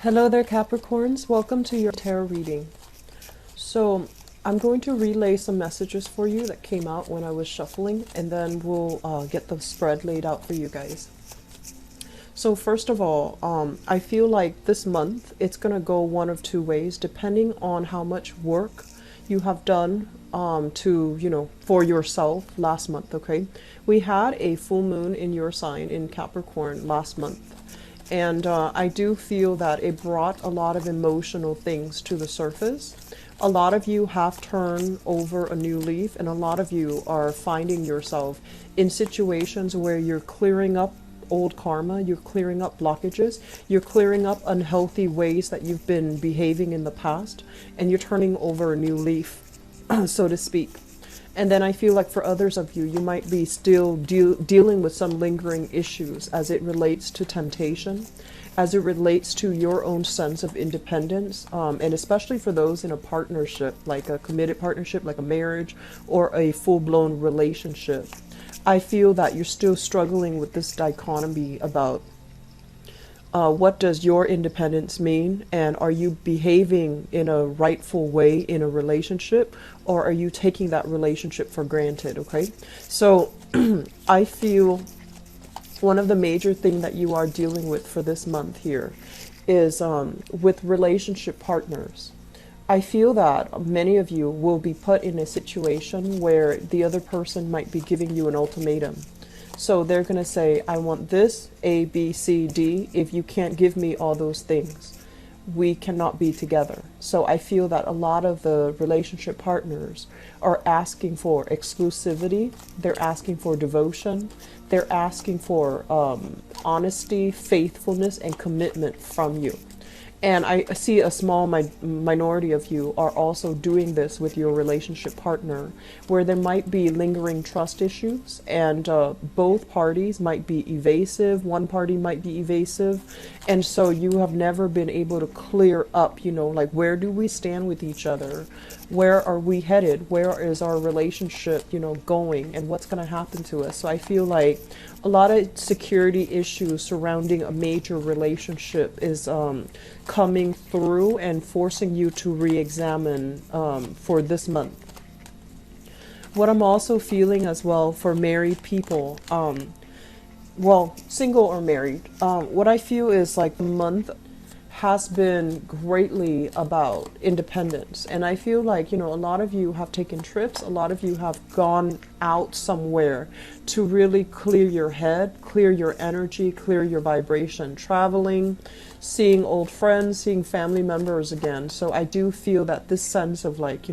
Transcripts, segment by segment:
Hello there, Capricorns. Welcome to your tarot reading. So I'm going to relay some messages for you that came out when I was shuffling, and then we'll get the spread laid out for you guys. So first of all, I feel like this month it's going to go one of two ways, depending on how much work you have done for yourself last month, okay? We had a full moon in your sign in Capricorn last month. And I do feel that it brought a lot of emotional things to the surface. A lot of you have turned over a new leaf, and a lot of you are finding yourself in situations where you're clearing up old karma, you're clearing up blockages, you're clearing up unhealthy ways that you've been behaving in the past, and you're turning over a new leaf, so to speak. And then I feel like for others of you, you might be still dealing with some lingering issues as it relates to temptation, as it relates to your own sense of independence, and especially for those in a partnership, like a committed partnership, like a marriage or a full-blown relationship. I feel that you're still struggling with this dichotomy about what does your independence mean, and are you behaving in a rightful way in a relationship, or are you taking that relationship for granted? Okay, so I feel one of the major things that you are dealing with for this month here is with relationship partners. I feel that many of you will be put in a situation where the other person might be giving you an ultimatum. So they're going to say, I want this, A, B, C, D. If you can't give me all those things, we cannot be together. So I feel that a lot of the relationship partners are asking for exclusivity. They're asking for devotion. They're asking for honesty, faithfulness, and commitment from you. And I see a small minority of you are also doing this with your relationship partner, where there might be lingering trust issues, and both parties might be evasive. One party might be evasive. And so you have never been able to clear up, like, where do we stand with each other? Where are we headed? Where is our relationship, going? And what's going to happen to us? So I feel like a lot of security issues surrounding a major relationship is coming through and forcing you to re-examine for this month. What I'm also feeling as well for married people, single or married, what I feel is like the month has been greatly about independence. And I feel like, a lot of you have taken trips, a lot of you have gone out somewhere to really clear your head, clear your energy, clear your vibration, traveling, seeing old friends, seeing family members again. So I do feel that this sense of like,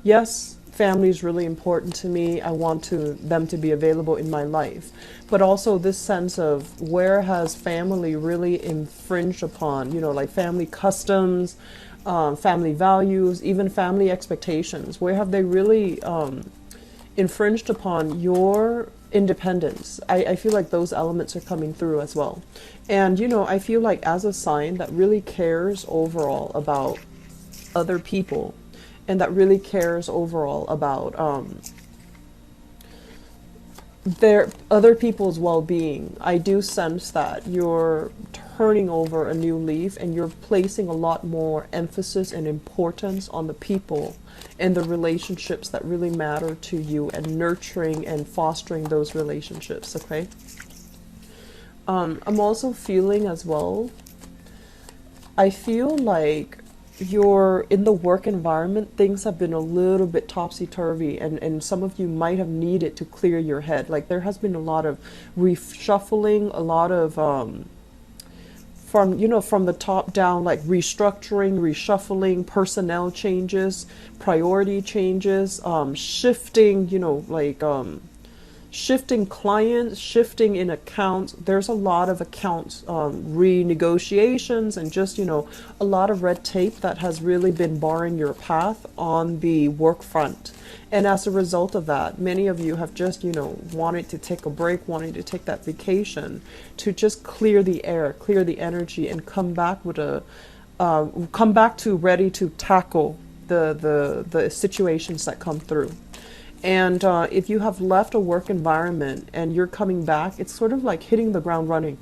yes, family is really important to me. I want them to be available in my life. But also this sense of where has family really infringed upon, like family customs, family values, even family expectations. Where have they really infringed upon your independence? I feel like those elements are coming through as well. And, I feel like as a sign that really cares overall about other people, and that really cares overall about their other people's well-being, I do sense that you're turning over a new leaf, and you're placing a lot more emphasis and importance on the people and the relationships that really matter to you, and nurturing and fostering those relationships. Okay. I'm also feeling as well, I feel like you're in the work environment, things have been a little bit topsy-turvy, and some of you might have needed to clear your head. Like there has been a lot of reshuffling, a lot of from the top down, like restructuring, reshuffling, personnel changes, priority changes, shifting, shifting clients, shifting in accounts. There's a lot of accounts renegotiations, and just a lot of red tape that has really been barring your path on the work front. And as a result of that, many of you have just wanted to take a break, wanted to take that vacation to just clear the air, clear the energy, and come back to ready to tackle the situations that come through. And if you have left a work environment and you're coming back, it's sort of like hitting the ground running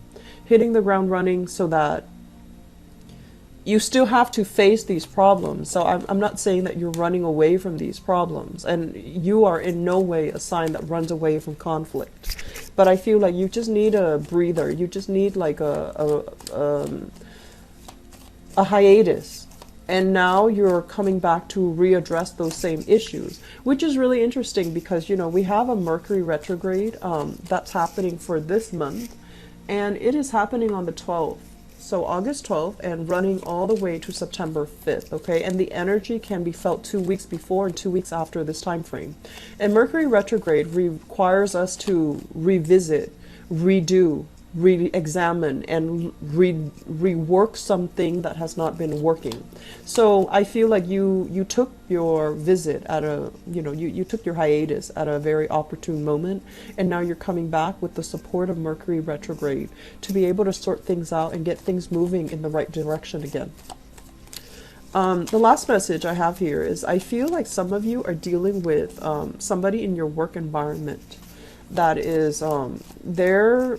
so that you still have to face these problems. So I'm not saying that you're running away from these problems, and you are in no way a sign that runs away from conflict. But I feel like you just need a breather. You just need like a hiatus. And now you're coming back to readdress those same issues, which is really interesting because, you know, we have a Mercury retrograde that's happening for this month, and it is happening on the 12th. So August 12th and running all the way to September 5th, okay? And the energy can be felt 2 weeks before and 2 weeks after this time frame. And Mercury retrograde requires us to revisit, redo, re-examine, and rework something that has not been working. So I feel like you took your visit at a, you took your hiatus at a very opportune moment, and now you're coming back with the support of Mercury retrograde to be able to sort things out and get things moving in the right direction again. The last message I have here is I feel like some of you are dealing with somebody in your work environment that is, they're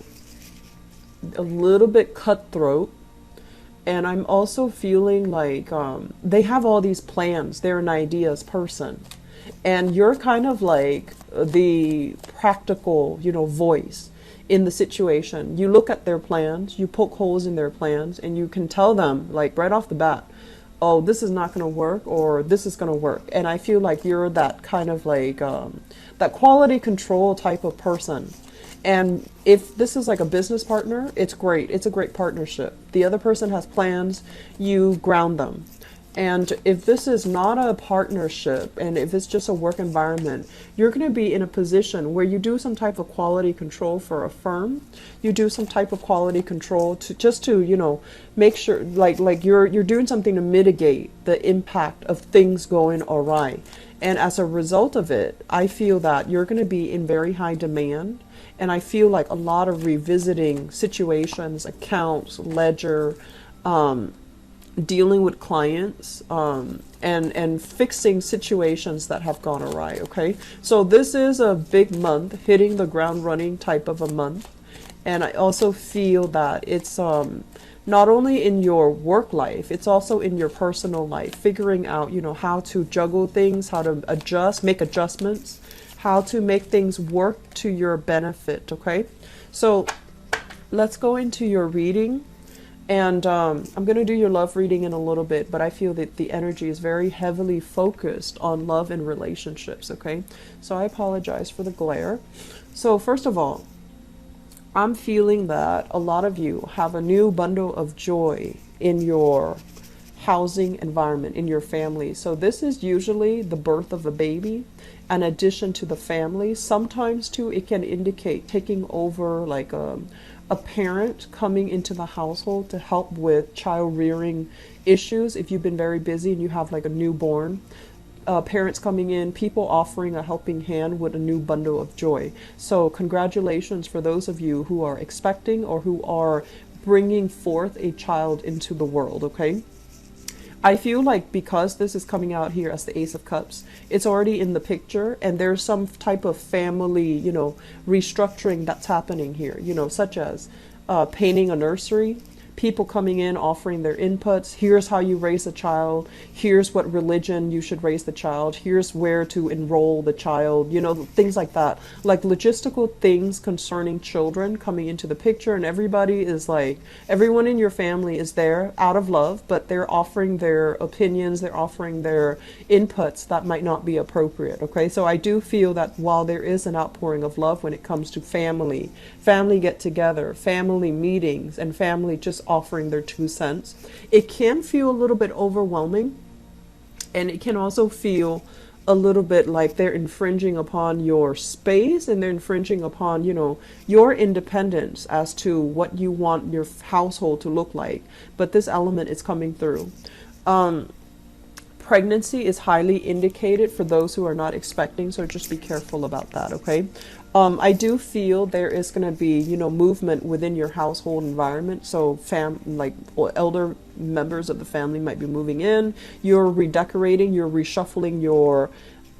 a little bit cutthroat, and I'm also feeling like they have all these plans. They're an ideas person, and you're kind of like the practical, voice in the situation. You look at their plans, you poke holes in their plans, and you can tell them like right off the bat, oh, this is not going to work, or this is going to work. And I feel like you're that kind of like that quality control type of person. And if this is like a business partner, it's great. It's a great partnership. The other person has plans, you ground them. And if this is not a partnership, and if it's just a work environment, you're going to be in a position where you do some type of quality control for a firm. You do some type of quality control to make sure like you're doing something to mitigate the impact of things going awry. And as a result of it, I feel that you're going to be in very high demand. And I feel like a lot of revisiting situations, accounts, ledger, dealing with clients, and fixing situations that have gone awry, okay? So this is a big month, hitting the ground running type of a month. And I also feel that it's not only in your work life, it's also in your personal life, figuring out, how to juggle things, how to adjust, make adjustments, how to make things work to your benefit, okay? So let's go into your reading. And I'm going to do your love reading in a little bit, but I feel that the energy is very heavily focused on love and relationships, okay? So I apologize for the glare. So first of all, I'm feeling that a lot of you have a new bundle of joy in your housing environment, in your family. So this is usually the birth of a baby, an addition to the family. Sometimes too, it can indicate taking over like a parent coming into the household to help with child rearing issues. If you've been very busy and you have like a newborn, parents coming in, people offering a helping hand with a new bundle of joy. So congratulations for those of you who are expecting or who are bringing forth a child into the world, okay? I feel like because this is coming out here as the Ace of Cups, it's already in the picture, and there's some type of family, restructuring that's happening here, such as painting a nursery, people coming in offering their inputs. Here's how you raise a child. Here's what religion you should raise the child. Here's where to enroll the child, things like that. Like logistical things concerning children coming into the picture, and everybody is like, everyone in your family is there out of love, but they're offering their opinions, they're offering their inputs that might not be appropriate, okay? So I do feel that while there is an outpouring of love when it comes to family get together, family meetings, and family just offering their 2 cents, it can feel a little bit overwhelming, and it can also feel a little bit like they're infringing upon your space, and they're infringing upon, your independence as to what you want your household to look like. But this element is coming through. Pregnancy is highly indicated for those who are not expecting, so just be careful about that, okay? I do feel there is going to be, movement within your household environment. So elder members of the family might be moving in. You're redecorating, you're reshuffling your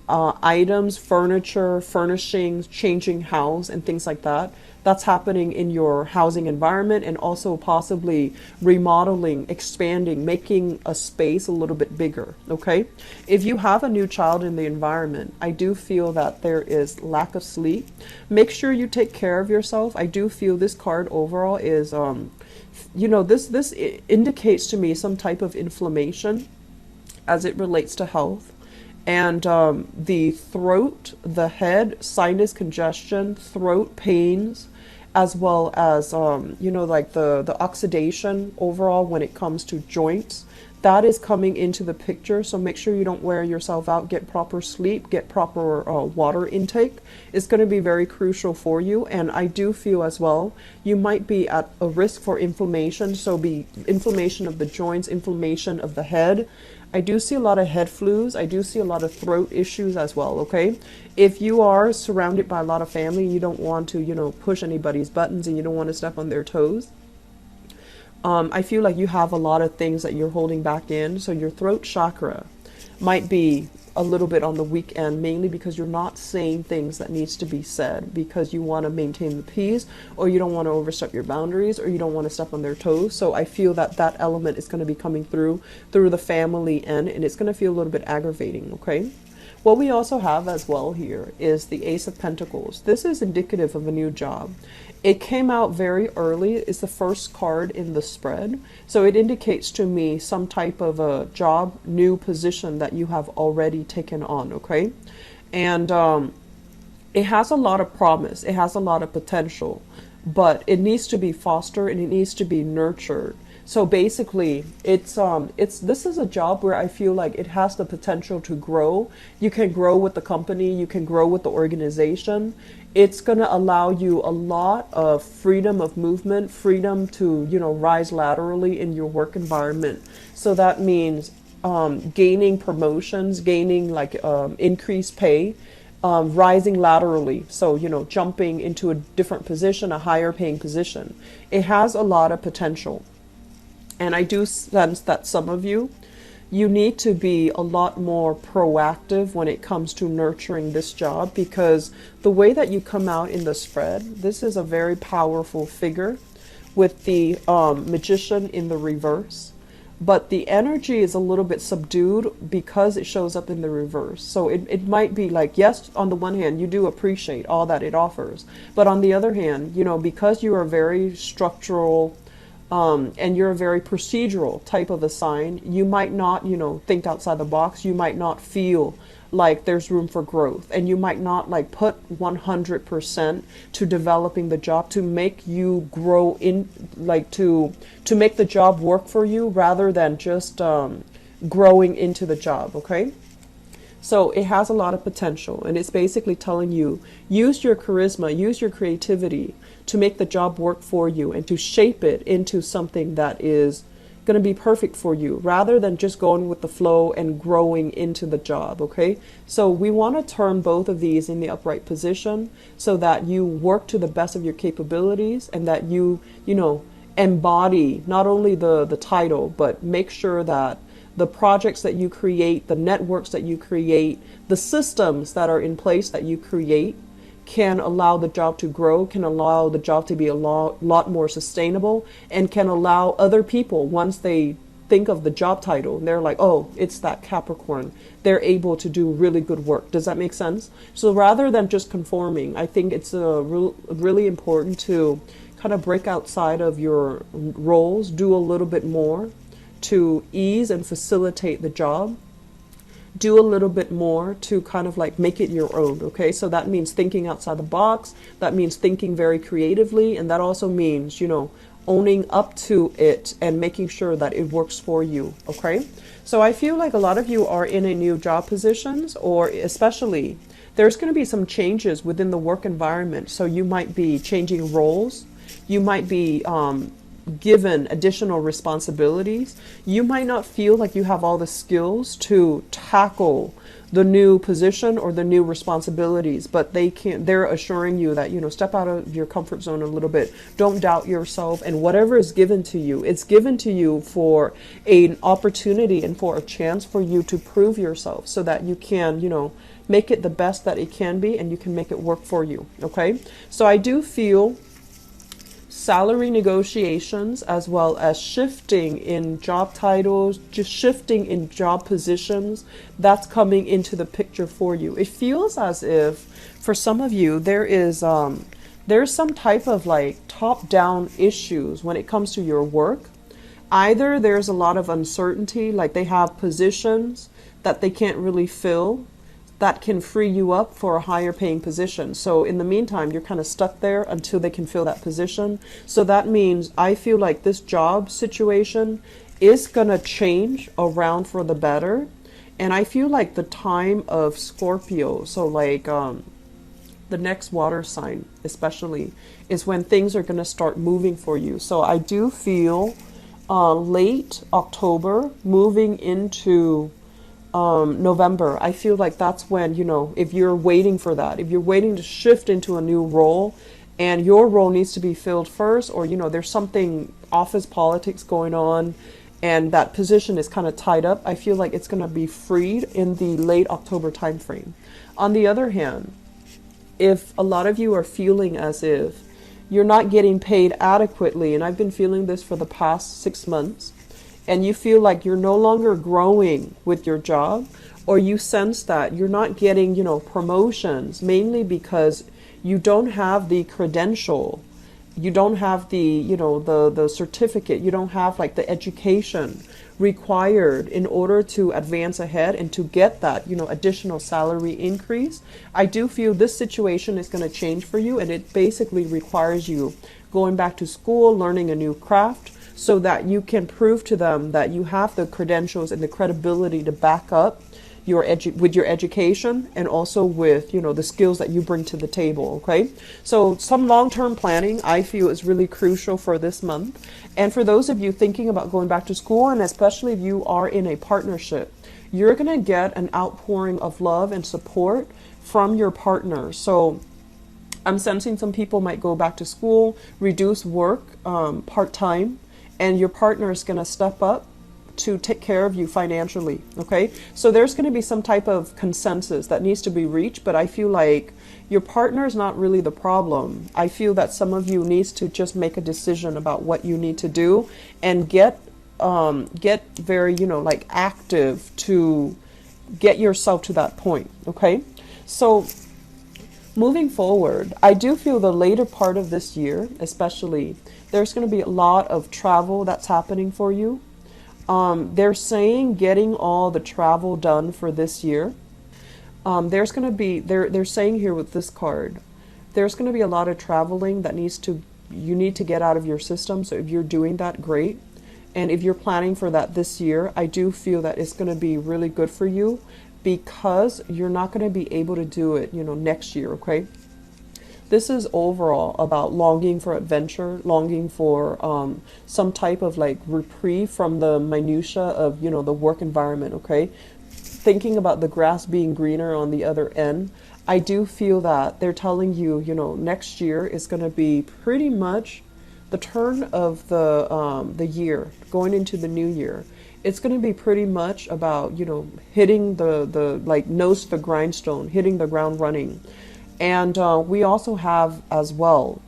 items, furniture, furnishings, changing house, and things like that. that's happening in your housing environment, and also possibly remodeling, expanding, making a space a little bit bigger, okay? If you have a new child in the environment, I do feel that there is lack of sleep. Make sure you take care of yourself. I do feel this card overall is, this indicates to me some type of inflammation as it relates to health. And the throat, the head, sinus congestion, throat pains, as well as, like the oxidation overall when it comes to joints, that is coming into the picture. So make sure you don't wear yourself out. Get proper sleep, get proper water intake. It's going to be very crucial for you. And I do feel as well, you might be at a risk for inflammation. So be inflammation of the joints, inflammation of the head. I do see a lot of head flus. I do see a lot of throat issues as well, okay? If you are surrounded by a lot of family, you don't want to, push anybody's buttons and you don't want to step on their toes. I feel like you have a lot of things that you're holding back in. So your throat chakra might be a little bit on the weak end, mainly because you're not saying things that needs to be said because you want to maintain the peace, or you don't want to overstep your boundaries, or you don't want to step on their toes. So I feel that that element is going to be coming through the family end, and it's going to feel a little bit aggravating, okay? What we also have as well here is the Ace of Pentacles. This is indicative of a new job. It came out very early. It's the first card in the spread. So it indicates to me some type of a job, new position that you have already taken on, okay? And it has a lot of promise. It has a lot of potential, but it needs to be fostered and it needs to be nurtured. So basically, this is a job where I feel like it has the potential to grow. You can grow with the company, you can grow with the organization. It's going to allow you a lot of freedom of movement, freedom to, rise laterally in your work environment. So that means gaining promotions, gaining increased pay, rising laterally. So, jumping into a different position, a higher paying position. It has a lot of potential. And I do sense that some of you need to be a lot more proactive when it comes to nurturing this job, because the way that you come out in the spread, this is a very powerful figure with the Magician in the reverse. But the energy is a little bit subdued because it shows up in the reverse. So it might be like, yes, on the one hand, you do appreciate all that it offers. But on the other hand, because you are very structural, and you're a very procedural type of a sign, you might not, think outside the box. You might not feel like there's room for growth, and you might not put 100% to developing the job to make you grow in, to make the job work for you rather than just growing into the job, okay? So it has a lot of potential, and it's basically telling you, use your charisma, use your creativity to make the job work for you and to shape it into something that is going to be perfect for you rather than just going with the flow and growing into the job, okay? So we want to turn both of these in the upright position so that you work to the best of your capabilities and that you embody not only the title, but make sure that the projects that you create, the networks that you create, the systems that are in place that you create can allow the job to grow, can allow the job to be a lot more sustainable, and can allow other people, once they think of the job title, they're like, oh, it's that Capricorn, they're able to do really good work. Does that make sense? So rather than just conforming, I think it's really important to kind of break outside of your roles, do a little bit more to ease and facilitate the job. Do a little bit more to kind of make it your own, okay? So that means thinking outside the box. That means thinking very creatively. And that also means, owning up to it and making sure that it works for you, okay? So I feel like a lot of you are in a new job positions, or especially there's going to be some changes within the work environment. So you might be changing roles. You might be given additional responsibilities. You might not feel like you have all the skills to tackle the new position or the new responsibilities, but they're assuring you that, step out of your comfort zone a little bit. Don't doubt yourself, and whatever is given to you, it's given to you for an opportunity and for a chance for you to prove yourself so that you can, make it the best that it can be, and you can make it work for you, okay? So I do feel salary negotiations, as well as shifting in job titles, just shifting in job positions, that's coming into the picture for you. It feels as if for some of you there's some type of like top down issues when it comes to your work. Either there's a lot of uncertainty, like they have positions that they can't really fill that can free you up for a higher paying position. So in the meantime, you're kind of stuck there until they can fill that position. So that means I feel like this job situation is going to change around for the better. And I feel like the time of Scorpio, so like the next water sign especially, is when things are going to start moving for you. So I do feel late October moving into November, I feel like that's when, you know, if you're waiting for that, if you're waiting to shift into a new role and your role needs to be filled first, or, you know, there's something office politics going on and that position is kind of tied up, I feel like it's going to be freed in the late October timeframe. On the other hand, if a lot of you are feeling as if you're not getting paid adequately, and I've been feeling this for the past 6 months, and you feel like you're no longer growing with your job, or you sense that you're not getting, you know, promotions, mainly because you don't have the credential, you don't have the, you know, the certificate, you don't have like the education required in order to advance ahead and to get that, you know, additional salary increase. I do feel this situation is going to change for you, and it basically requires you going back to school, learning a new craft, so that you can prove to them that you have the credentials and the credibility to back up your with your education, and also with, you know, the skills that you bring to the table. Okay, so some long-term planning I feel is really crucial for this month. And for those of you thinking about going back to school, and especially if you are in a partnership, you're going to get an outpouring of love and support from your partner. So I'm sensing some people might go back to school, reduce work part-time, and your partner is going to step up to take care of you financially. Okay, so there's going to be some type of consensus that needs to be reached, but I feel like your partner is not really the problem. I feel that some of you needs to just make a decision about what you need to do and get very, you know, like active to get yourself to that point. Okay, so moving forward, I do feel the later part of this year especially, there's going to be a lot of travel that's happening for you. They're saying getting all the travel done for this year. There's going to be, they're saying here with this card, there's going to be a lot of traveling that you need to get out of your system. So if you're doing that, great. And if you're planning for that this year, I do feel that it's going to be really good for you, because you're not going to be able to do it, you know, next year. Okay. This is overall about longing for adventure, longing for some type of like reprieve from the minutia of, you know, the work environment. Okay, thinking about the grass being greener on the other end. I do feel that they're telling you, you know, next year is going to be pretty much the turn of the year, going into the new year. It's going to be pretty much about, you know, hitting the like nose to the grindstone, hitting the ground running. And we also have as well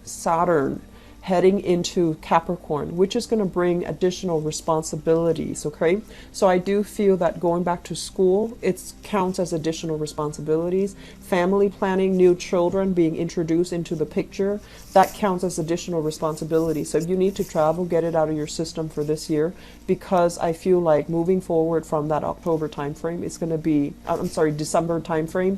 Saturn heading into Capricorn, which is going to bring additional responsibilities. Okay, so I do feel that going back to school, it counts as additional responsibilities. Family planning, new children being introduced into the picture, that counts as additional responsibility. So if you need to travel, get it out of your system for this year, because I feel like moving forward from that October timeframe, it's going to be, December timeframe,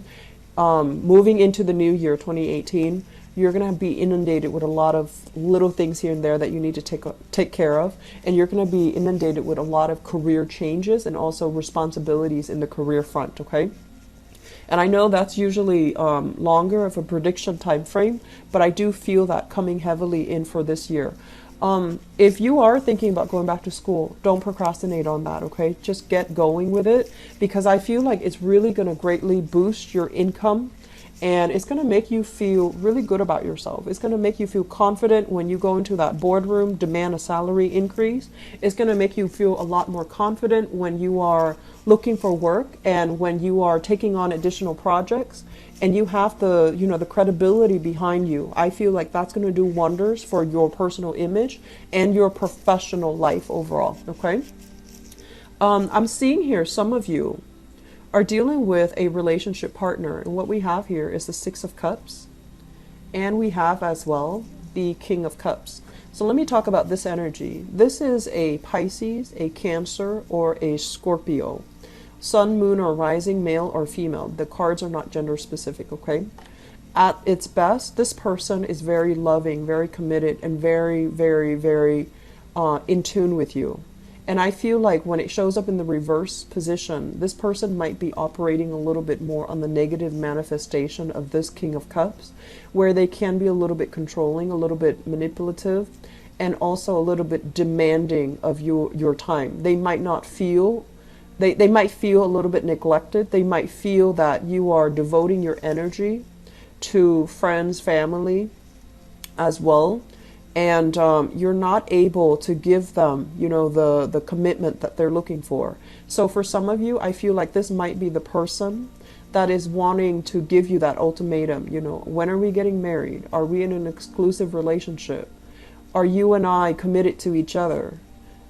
moving into the new year 2018, you're going to be inundated with a lot of little things here and there that you need to take care of, and you're going to be inundated with a lot of career changes and also responsibilities in the career front. Okay, and I know that's usually longer of a prediction time frame, but I do feel that coming heavily in for this year. If you are thinking about going back to school, don't procrastinate on that. Okay, just get going with it, because I feel like it's really going to greatly boost your income And it's going to make you feel really good about yourself. It's going to make you feel confident when you go into that boardroom, demand a salary increase. It's going to make you feel a lot more confident when you are looking for work and when you are taking on additional projects and you have the, you know, the credibility behind you. I feel like that's going to do wonders for your personal image and your professional life overall. Okay. I'm seeing here some of you are dealing with a relationship partner, and what we have here is the Six of Cups, and we have as well the King of Cups. So let me talk about this energy. This is a Pisces, a Cancer, or a Scorpio. Sun, moon, or rising, male or female. The cards are not gender specific, okay? At its best, this person is very loving, very committed, and very, very, very in tune with you. And I feel like when it shows up in the reverse position, this person might be operating a little bit more on the negative manifestation of this King of Cups, where they can be a little bit controlling, a little bit manipulative, and also a little bit demanding of your time. They might not feel, they might feel a little bit neglected. They might feel that you are devoting your energy to friends, family as well. And you're not able to give them, you know, the commitment that they're looking for. So for some of you, I feel like this might be the person that is wanting to give you that ultimatum. You know, when are we getting married? Are we in an exclusive relationship? Are you and I committed to each other?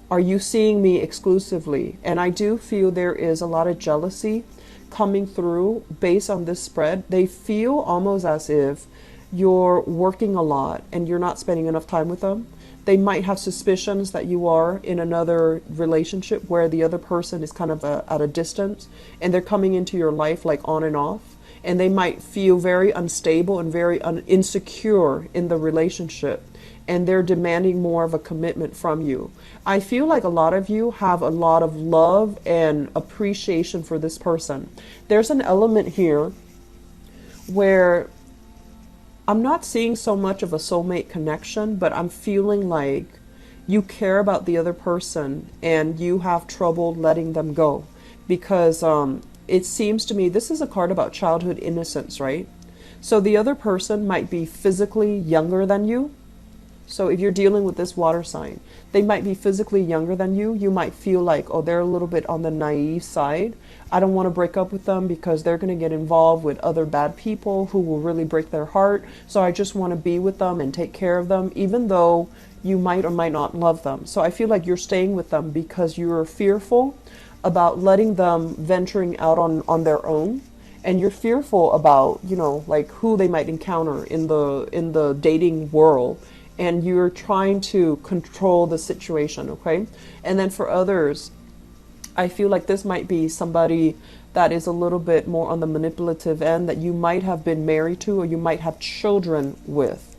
Are you seeing me exclusively? And I do feel there is a lot of jealousy coming through based on this spread. They feel almost as if you're working a lot and you're not spending enough time with them. They might have suspicions that you are in another relationship where the other person is kind of at a distance and they're coming into your life like on and off. And they might feel very unstable and very insecure in the relationship. And they're demanding more of a commitment from you. I feel like a lot of you have a lot of love and appreciation for this person. There's an element here where I'm not seeing so much of a soulmate connection, but I'm feeling like you care about the other person and you have trouble letting them go because it seems to me this is a card about childhood innocence, right? So the other person might be physically younger than you. So if you're dealing with this water sign, they might be physically younger than you. You might feel like, oh, they're a little bit on the naive side. I don't want to break up with them because they're going to get involved with other bad people who will really break their heart. So I just want to be with them and take care of them, even though you might or might not love them. So I feel like you're staying with them because you're fearful about letting them venturing out on their own. And you're fearful about, you know, like who they might encounter in the dating world. And you're trying to control the situation, okay? And then for others, I feel like this might be somebody that is a little bit more on the manipulative end that you might have been married to or you might have children with.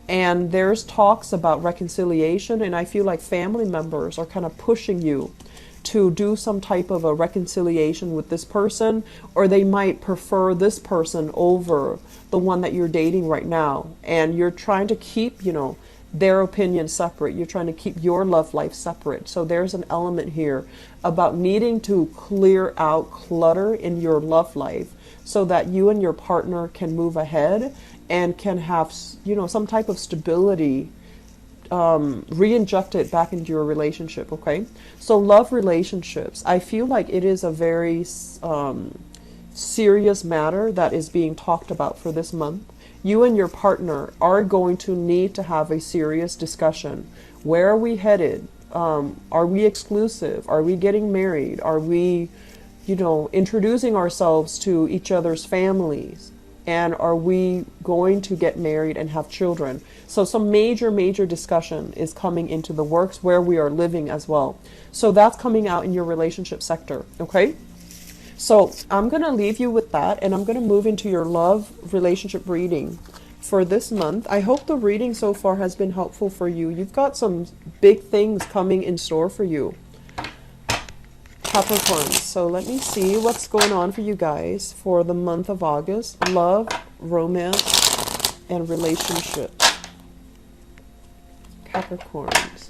And there's talks about reconciliation, and I feel like family members are kind of pushing you to do some type of a reconciliation with this person, or they might prefer this person over the one that you're dating right now. And you're trying to keep, you know, their opinion separate. You're trying to keep your love life separate. So there's an element here about needing to clear out clutter in your love life so that you and your partner can move ahead and can have, you know, some type of stability re-injected back into your relationship, okay? So love relationships, I feel like it is a very serious matter that is being talked about for this month. You and your partner are going to need to have a serious discussion. Where are we headed? Are we exclusive? Are we getting married? Are we, you know, introducing ourselves to each other's families? And are we going to get married and have children? So some major discussion is coming into the works where we are living as well. So that's coming out in your relationship sector, okay? So I'm going to leave you with that, and I'm going to move into your love relationship reading for this month. I hope the reading so far has been helpful for you. You've got some big things coming in store for you, Capricorn. So let me see what's going on for you guys for the month of August. Love, romance, and relationship. Capricorns.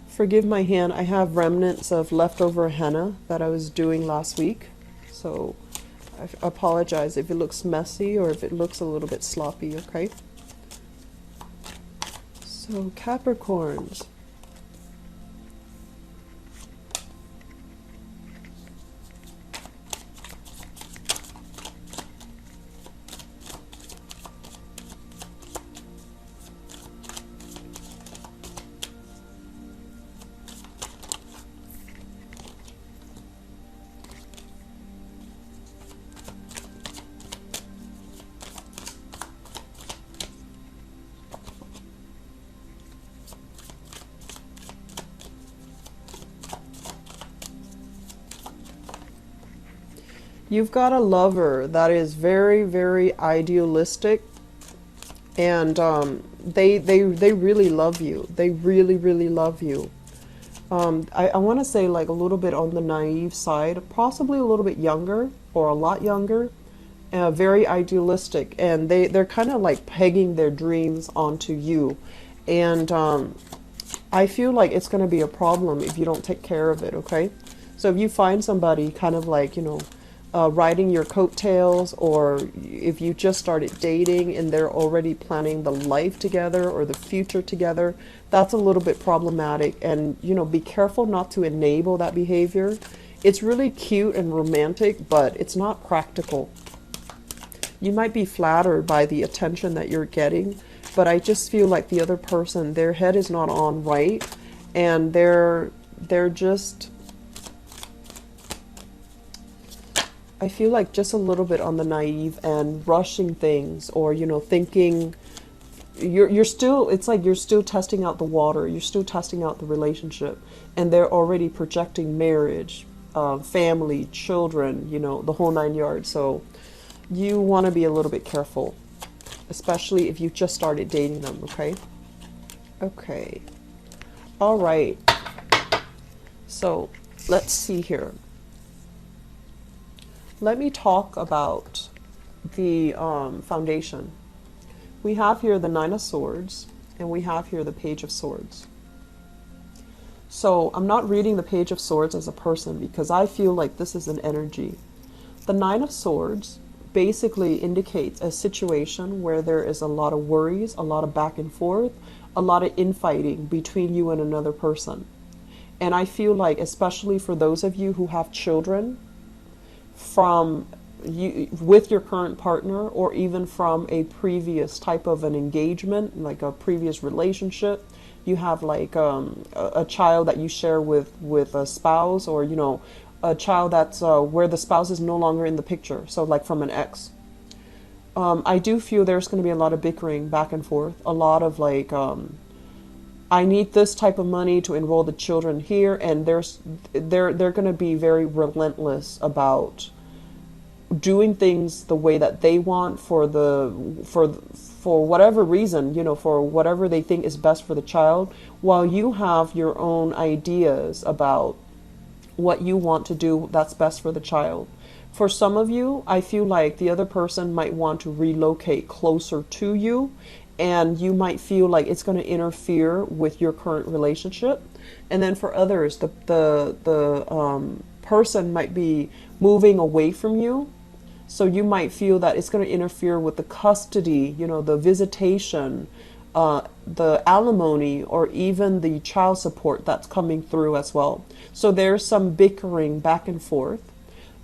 Forgive my hand, I have remnants of leftover henna that I was doing last week. So I apologize if it looks messy or if it looks a little bit sloppy, okay? So Capricorns. You've got a lover that is very, very idealistic, and they really love you. They really, really love you. I want to say like a little bit on the naive side, possibly a little bit younger or a lot younger, very idealistic, and they're kind of like pegging their dreams onto you. And I feel like it's going to be a problem if you don't take care of it, okay? So if you find somebody kind of like, riding your coattails, or if you just started dating and they're already planning the life together or the future together, that's a little bit problematic. And, be careful not to enable that behavior. It's really cute and romantic, but it's not practical. You might be flattered by the attention that you're getting, but I just feel like the other person, their head is not on right, and they're just, I feel like just a little bit on the naive and rushing things, or thinking you're still, it's like you're still testing out the water, you're still testing out the relationship, and they're already projecting marriage, family, children, the whole nine yards. So you want to be a little bit careful, especially if you just started dating them, okay? Okay. All right. So let's see here. Let me talk about the foundation. We have here the Nine of Swords, and we have here the Page of Swords. So I'm not reading the Page of Swords as a person because I feel like this is an energy. The Nine of Swords basically indicates a situation where there is a lot of worries, a lot of back and forth, a lot of infighting between you and another person. And I feel like, especially for those of you who have children, from you with your current partner, or even from a previous type of an engagement, like a previous relationship, you have like a child that you share with a spouse, or a child that's where the spouse is no longer in the picture, so like from an ex. I do feel there's going to be a lot of bickering back and forth, a lot of like, I need this type of money to enroll the children here, and they're going to be very relentless about doing things the way that they want, for whatever reason, for whatever they think is best for the child, while you have your own ideas about what you want to do that's best for the child. For some of you, I feel like the other person might want to relocate closer to you, and you might feel like it's going to interfere with your current relationship. And then for others, the person might be moving away from you, so you might feel that it's going to interfere with the custody, the visitation, the alimony, or even the child support that's coming through as well. So there's some bickering back and forth.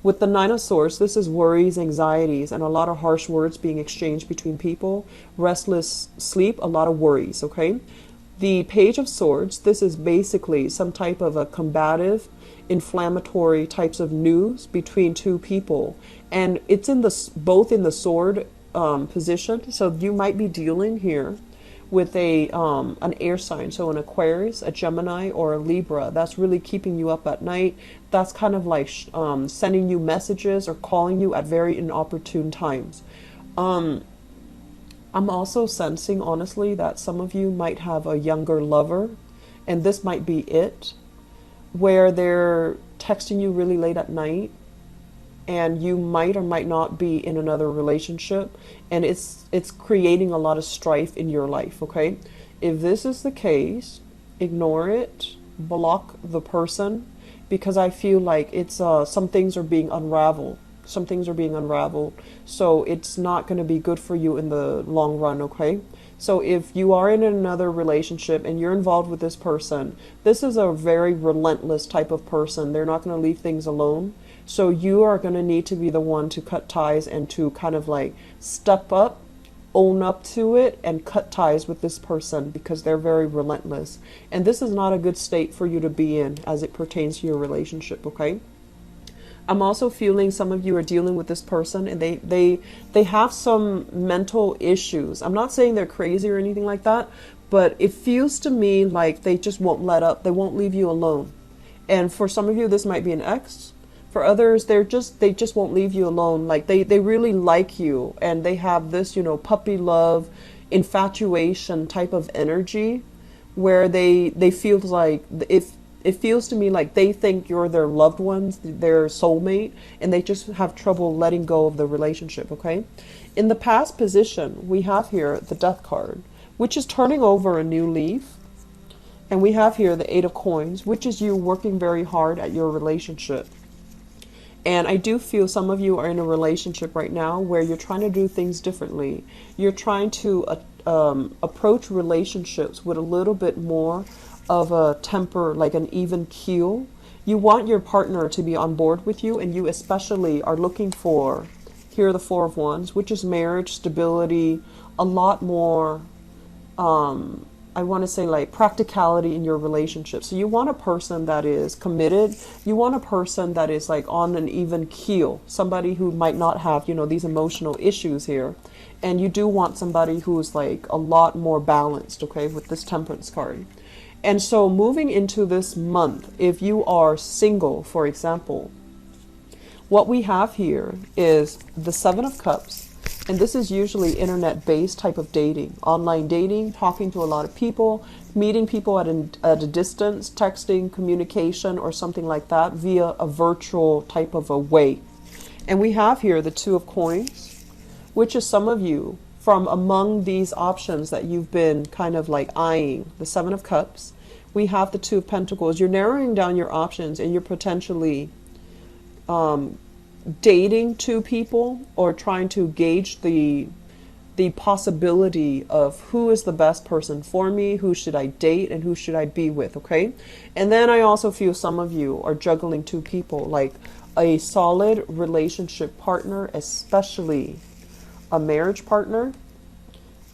With the Nine of Swords, this is worries, anxieties, and a lot of harsh words being exchanged between people. Restless sleep, a lot of worries, okay? The Page of Swords, this is basically some type of a combative, inflammatory types of news between two people. And it's in both in the sword position. So you might be dealing here with an air sign, so an Aquarius, a Gemini, or a Libra. That's really keeping you up at night. That's kind of like sending you messages or calling you at very inopportune times. I'm also sensing, honestly, that some of you might have a younger lover, and this might be it, where they're texting you really late at night, and you might or might not be in another relationship, and it's creating a lot of strife in your life, okay? If this is the case, ignore it, block the person, because I feel like it's some things are being unraveled. some things are being unraveled. So it's not going to be good for you in the long run, okay? So if you are in another relationship and you're involved with this person, this is a very relentless type of person. They're not going to leave things alone. So you are going to need to be the one to cut ties and to kind of like step up, own up to it, and cut ties with this person, because they're very relentless. And this is not a good state for you to be in as it pertains to your relationship, okay? I'm also feeling some of you are dealing with this person and they have some mental issues. I'm not saying they're crazy or anything like that, but it feels to me like they just won't let up. They won't leave you alone. And for some of you, this might be an ex. For others, they just won't leave you alone. Like they really like you, and they have this, you know, puppy love, infatuation type of energy, where they feel like, if it feels to me like they think you're their loved ones, their soulmate, and they just have trouble letting go of the relationship, okay? In the past position, we have here the Death card, which is turning over a new leaf. And we have here the Eight of Coins, which is you working very hard at your relationship. And I do feel some of you are in a relationship right now where you're trying to do things differently. You're trying to approach relationships with a little bit more of a temper, like an even keel. You want your partner to be on board with you, and you especially are looking for, here are the Four of Wands, which is marriage, stability, a lot more, I want to say like practicality in your relationship. So you want a person that is committed. You want a person that is like on an even keel, somebody who might not have, you know, these emotional issues here. And you do want somebody who's like a lot more balanced, okay, with this Temperance card. And so moving into this month, if you are single, for example, what we have here is the Seven of Cups. And this is usually internet-based type of dating, online dating, talking to a lot of people, meeting people at a distance, texting, communication, or something like that via a virtual type of a way. And we have here the Two of Coins, which is some of you from among these options that you've been kind of like eyeing, the Seven of Cups. We have the Two of Pentacles. You're narrowing down your options, and you're potentially dating two people, or trying to gauge the possibility of who is the best person for me, who should I date, and who should I be with, okay? And then I also feel some of you are juggling two people, like a solid relationship partner, especially a marriage partner,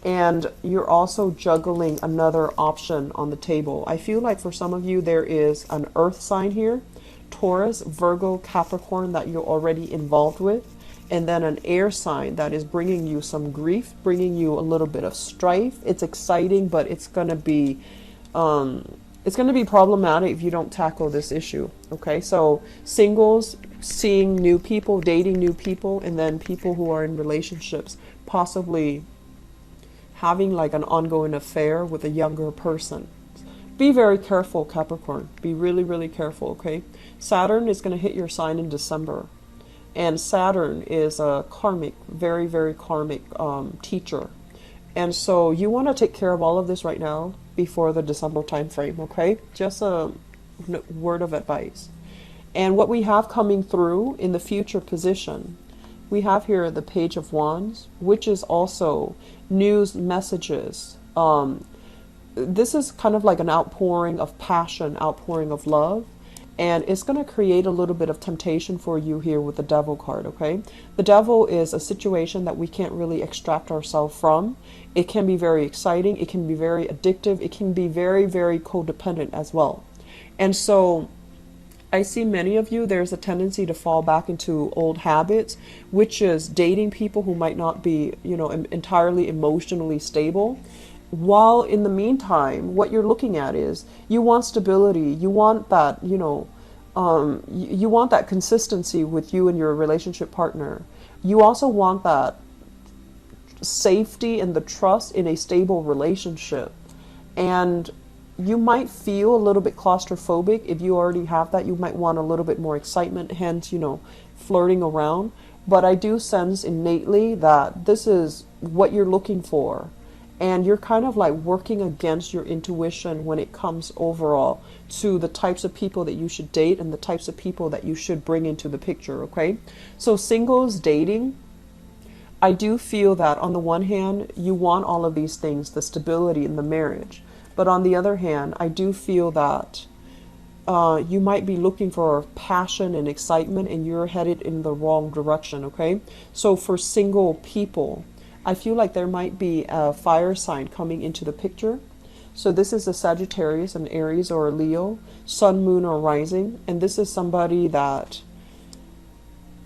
and you're also juggling another option on the table. I feel like for some of you there is an earth sign here, Taurus, Virgo, Capricorn, that you're already involved with, and then an air sign that is bringing you some grief, bringing you a little bit of strife. It's exciting, but it's going to be problematic if you don't tackle this issue, okay? So singles, seeing new people, dating new people, and then people who are in relationships, possibly having like an ongoing affair with a younger person. Be very careful, Capricorn. Be really, really careful, okay? Saturn is going to hit your sign in December. And Saturn is a karmic, very, very karmic teacher. And so you want to take care of all of this right now before the December time frame, okay? Just a word of advice. And what we have coming through in the future position, we have here the Page of Wands, which is also news messages. This is kind of like an outpouring of passion, outpouring of love. And it's going to create a little bit of temptation for you here with the Devil card, okay? The Devil is a situation that we can't really extract ourselves from. It can be very exciting. It can be very addictive. It can be very, very codependent as well. And so I see many of you, there's a tendency to fall back into old habits, which is dating people who might not be, you know, entirely emotionally stable. While in the meantime, what you're looking at is you want stability. You want that, you know, you want that consistency with you and your relationship partner. You also want that safety and the trust in a stable relationship. And you might feel a little bit claustrophobic. If you already have that, you might want a little bit more excitement, hence, you know, flirting around. But I do sense innately that this is what you're looking for. and you're kind of like working against your intuition when it comes overall to the types of people that you should date and the types of people that you should bring into the picture, okay? So singles dating, I do feel that on the one hand, you want all of these things, the stability in the marriage. But on the other hand, I do feel that you might be looking for passion and excitement and you're headed in the wrong direction, okay? So for single people, I feel like there might be a fire sign coming into the picture. So this is a Sagittarius, an Aries, or a Leo, sun, moon, or rising. And this is somebody that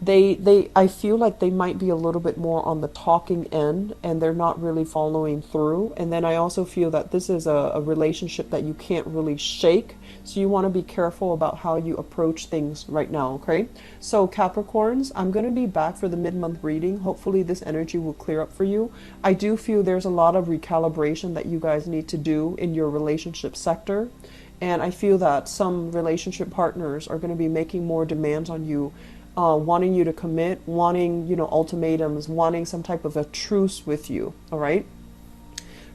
I feel like they might be a little bit more on the talking end and they're not really following through. And then I also feel that this is a relationship that you can't really shake. So you want to be careful about how you approach things right now, okay? So Capricorns, I'm going to be back for the mid-month reading. Hopefully this energy will clear up for you. I do feel there's a lot of recalibration that you guys need to do in your relationship sector. And I feel that some relationship partners are going to be making more demands on you, wanting you to commit, wanting, you know, ultimatums, wanting some type of a truce with you, all right?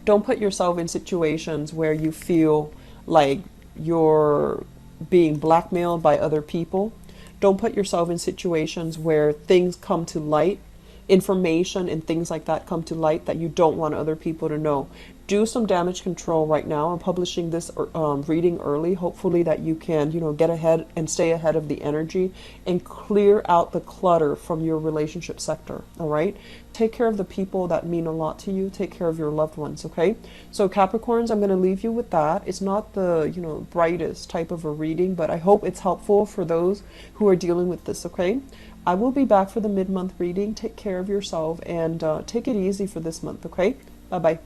Don't put yourself in situations where you feel like you're being blackmailed by other people. Don't put yourself in situations where things come to light, information and things like that come to light that you don't want other people to know. Do some damage control right now. I'm publishing this reading early, hopefully that you can, you know, get ahead and stay ahead of the energy and clear out the clutter from your relationship sector, all right? Take care of the people that mean a lot to you. Take care of your loved ones, okay? So Capricorns, I'm going to leave you with that. It's not the, you know, brightest type of a reading, but I hope it's helpful for those who are dealing with this, okay? I will be back for the mid-month reading. Take care of yourself and take it easy for this month, okay? Bye-bye.